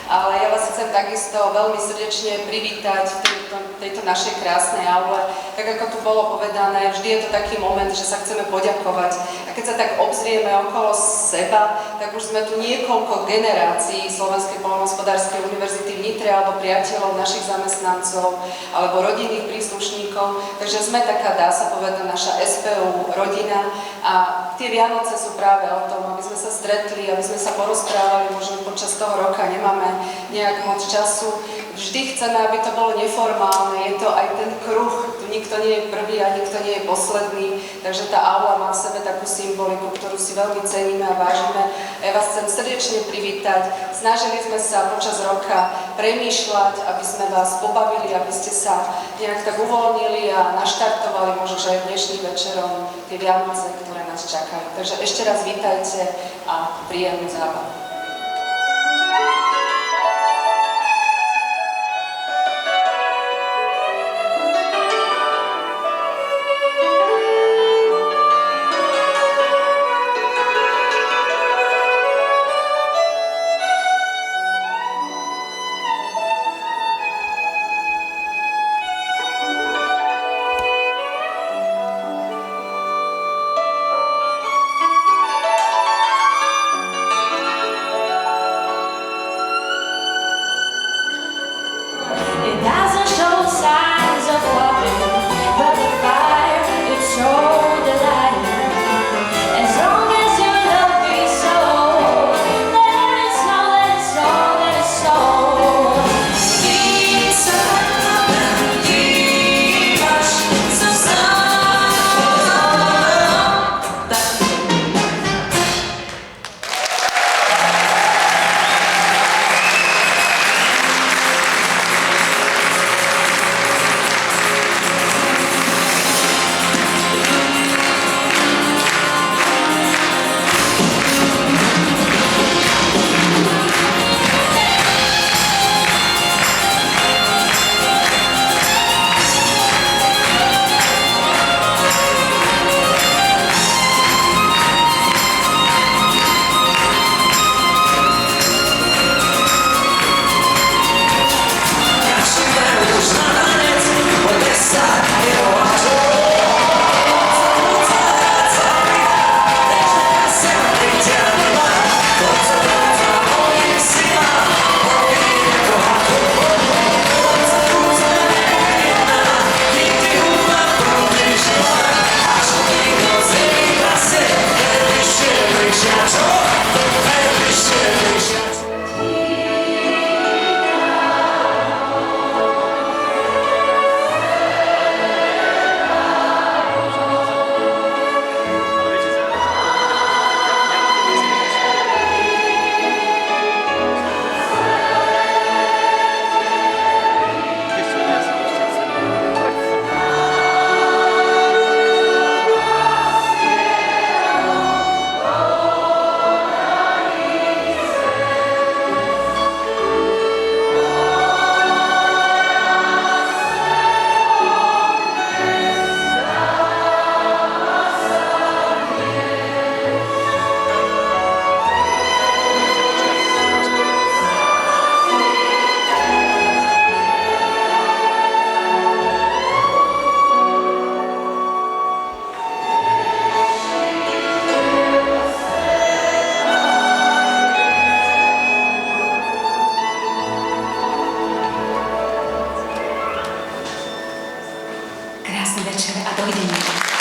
ale ja vás chcem takisto veľmi srdečne privítať v tejto našej krásnej aule. Tak ako tu bolo povedané, vždy je to taký moment, že sa chceme poďakovať. A keď sa tak obzrieme okolo seba, tak už sme tu niekoľko generácií Slovenskej poľnohospodárskej univerzity v Nitre alebo priateľov našich zamestnancov alebo rodinných príslušníkov. Takže sme taká, dá sa povedať, naša SPU rodina a tie Vianoce sú práve o tom, aby sme sa stretli, aby sme sa porozprávali, možno počas toho roka nemáme nejak moc času. Vždy chceme, aby to bolo neformálne, je to aj ten kruh, tu nikto nie je prvý a nikto nie je posledný, takže tá aula má v sebe takú symboliku, ktorú si veľmi ceníme a vážime. Ja vás chcem srdečne privítať. Snažili sme sa počas roka premýšľať, aby sme vás pobavili, aby ste sa nejak tak uvoľnili a naštartovali možno aj dnešným večerom tie Vianoce, ktoré nás čakajú. Takže ešte raz vítajte a príjemnú zábavu. Krásny večer a dovidenia.